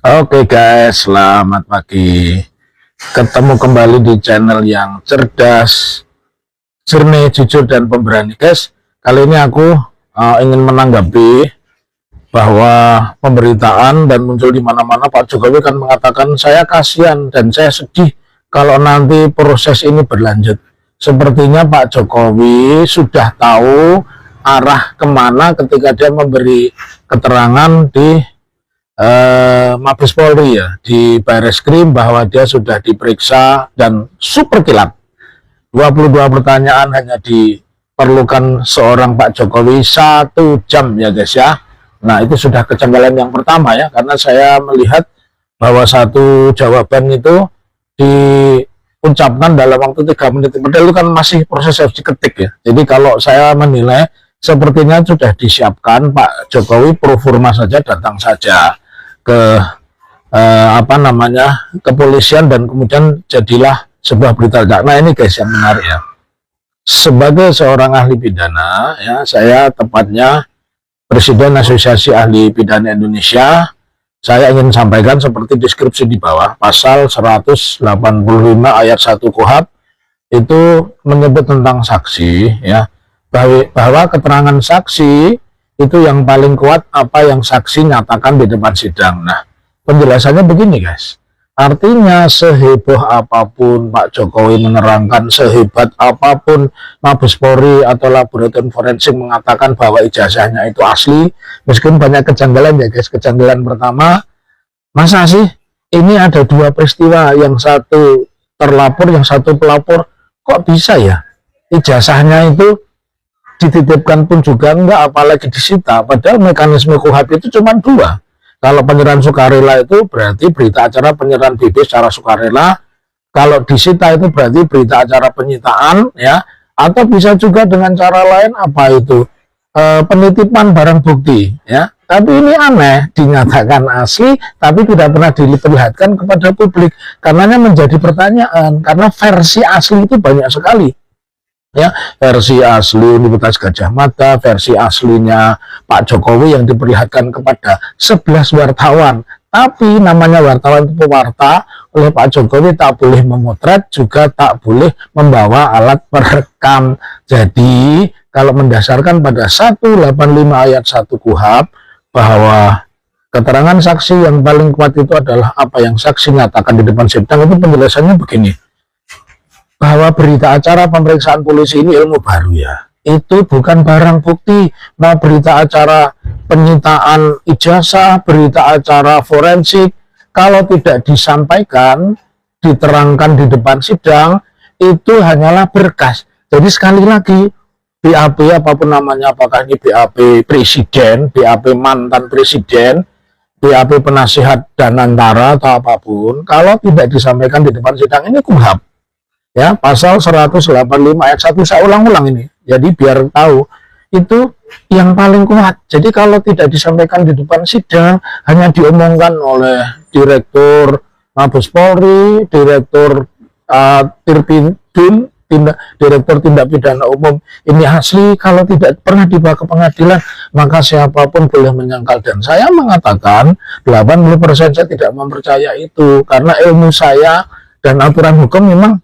Oke guys, selamat pagi. Ketemu kembali di channel yang cerdas, jernih, jujur, dan pemberani. Guys, kali ini aku ingin menanggapi bahwa pemberitaan dan muncul di mana-mana Pak Jokowi kan mengatakan saya kasihan dan saya sedih kalau nanti proses ini berlanjut. Sepertinya Pak Jokowi sudah tahu arah kemana ketika dia memberi keterangan di Mabes Polri ya, di Bareskrim, bahwa dia sudah diperiksa dan super kilat. 22 pertanyaan hanya diperlukan seorang Pak Jokowi 1 jam ya guys ya. Nah itu sudah kejanggalan yang pertama ya, karena saya melihat bahwa satu jawaban itu diucapkan dalam waktu 3 menit. Padahal itu kan masih proses ketik ya. Jadi kalau saya menilai sepertinya sudah disiapkan Pak Jokowi pro forma saja, datang saja ke kepolisian dan kemudian jadilah sebuah berita. Nah ini guys yang menarik ya, sebagai seorang ahli pidana ya, saya tepatnya Presiden Asosiasi Ahli Pidana Indonesia, saya ingin sampaikan seperti deskripsi di bawah. Pasal 185 ayat 1 KUHP itu menyebut tentang saksi ya, bahwa keterangan saksi itu yang paling kuat apa yang saksi nyatakan di depan sidang. Nah, penjelasannya begini guys. Artinya seheboh apapun Pak Jokowi menerangkan, sehebat apapun Mabes Polri atau laboratorium forensik mengatakan bahwa ijazahnya itu asli, meskipun banyak kejanggalan ya guys. Kejanggalan pertama, masa sih ini ada 2 peristiwa, yang satu terlapor, yang satu pelapor, kok bisa ya ijazahnya itu dititipkan pun juga enggak, apalagi disita, padahal mekanisme KUHP itu cuma 2. Kalau penyerahan sukarela itu berarti berita acara penyerahan BB secara sukarela, kalau disita itu berarti berita acara penyitaan ya, atau bisa juga dengan cara lain, apa itu penitipan barang bukti ya. Tapi ini aneh, dinyatakan asli tapi tidak pernah diperlihatkan kepada publik. Karenanya menjadi pertanyaan, karena versi asli itu banyak sekali ya, versi asli Universitas Gadjah Mada, versi aslinya Pak Jokowi yang diperlihatkan kepada 11 wartawan. Tapi namanya wartawan itu pewarta, oleh Pak Jokowi tak boleh memotret, juga tak boleh membawa alat perekam. Jadi kalau mendasarkan pada 185 ayat 1 KUHP bahwa keterangan saksi yang paling kuat itu adalah apa yang saksi nyatakan di depan sidang, itu penjelasannya begini, bahwa berita acara pemeriksaan polisi ini ilmu baru ya, itu bukan barang bukti. Nah, berita acara penyitaan ijazah, berita acara forensik, kalau tidak disampaikan, diterangkan di depan sidang, itu hanyalah berkas. Jadi sekali lagi, BAP apapun namanya, apakah ini BAP presiden, BAP mantan presiden, BAP penasihat danantara atau apapun, kalau tidak disampaikan di depan sidang, ini KUHP ya, pasal 185 ayat 1. Saya ulang-ulang ini, jadi biar tahu itu yang paling kuat. Jadi kalau tidak disampaikan di depan sidang, hanya diomongkan oleh Direktur Mabes Polri, Direktur Direktur Tindak Pidana Umum, ini asli, kalau tidak pernah dibawa ke pengadilan, maka siapapun boleh menyangkal. Dan saya mengatakan 80% saya tidak mempercaya itu, karena ilmu saya dan aturan hukum memang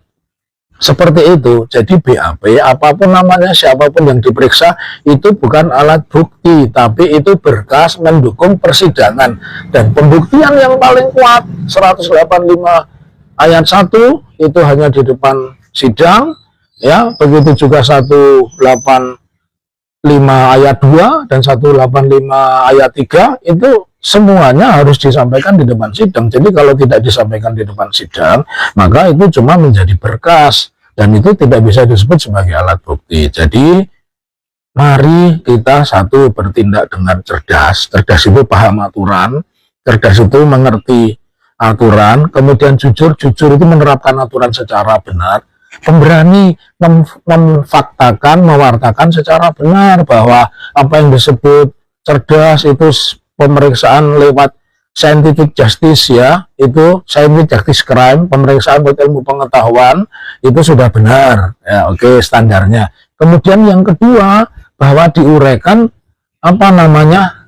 seperti itu. Jadi BAP apapun namanya, siapapun yang diperiksa, itu bukan alat bukti, tapi itu berkas mendukung persidangan. Dan pembuktian yang paling kuat 185 ayat 1 itu hanya di depan sidang ya, begitu juga 185 ayat 2 dan 185 ayat 3 itu semuanya harus disampaikan di depan sidang. Jadi kalau tidak disampaikan di depan sidang, maka itu cuma menjadi berkas dan itu tidak bisa disebut sebagai alat bukti. Jadi mari kita satu bertindak dengan cerdas. Cerdas itu paham aturan, cerdas itu mengerti aturan, kemudian jujur itu menerapkan aturan secara benar, pemberani memfaktakan, mewartakan secara benar, bahwa apa yang disebut cerdas itu pemeriksaan lewat scientific justice ya, itu scientific justice crime, pemeriksaan buat ilmu pengetahuan, itu sudah benar ya, oke, standarnya. Kemudian yang kedua, bahwa diuraikan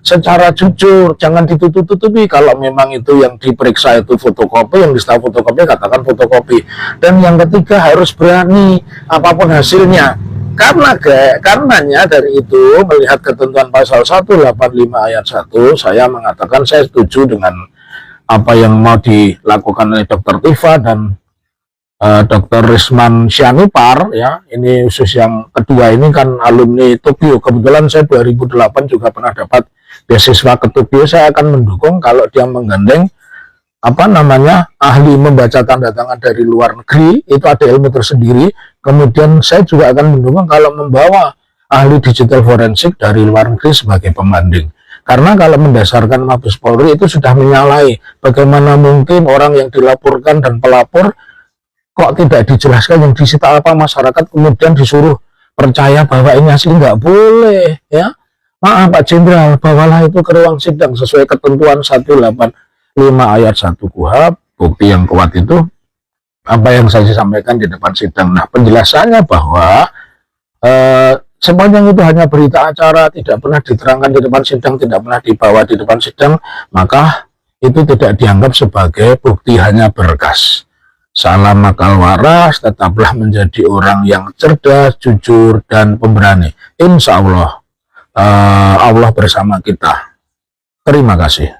secara jujur, jangan ditutup-tutupi. Kalau memang itu yang diperiksa itu fotokopi, yang disita fotokopi, katakan fotokopi. Dan yang ketiga, harus berani apapun hasilnya. Karenanya dari itu, melihat ketentuan pasal 185 ayat 1, saya mengatakan saya setuju dengan apa yang mau dilakukan oleh Dr. Tifa dan Dr. Risman Sianipar, ya. Ini khusus yang kedua ini kan alumni Tokyo. Kebetulan saya 2008 juga pernah dapat beasiswa ke Tokyo. Saya akan mendukung kalau dia menggandeng ahli membaca tanda tangan dari luar negeri, itu ada ilmu tersendiri. Kemudian saya juga akan mendukung kalau membawa ahli digital forensik dari luar negeri sebagai pembanding. Karena kalau mendasarkan Mabes Polri itu sudah menyalahi. Bagaimana mungkin orang yang dilaporkan dan pelapor kok tidak dijelaskan yang disita apa, masyarakat kemudian disuruh percaya bahwa ini asli? Nggak boleh, ya. Maaf Pak Jenderal, bawalah itu ke ruang sidang sesuai ketentuan 185 ayat 1 KUHP. Bukti yang kuat itu apa yang saya sampaikan di depan sidang. Nah, penjelasannya bahwa sepanjang itu hanya berita acara, tidak pernah diterangkan di depan sidang, tidak pernah dibawa di depan sidang, maka itu tidak dianggap sebagai bukti, hanya berkas. Salam akal waras, tetaplah menjadi orang yang cerdas, jujur, dan pemberani. Insya Allah, Allah bersama kita. Terima kasih.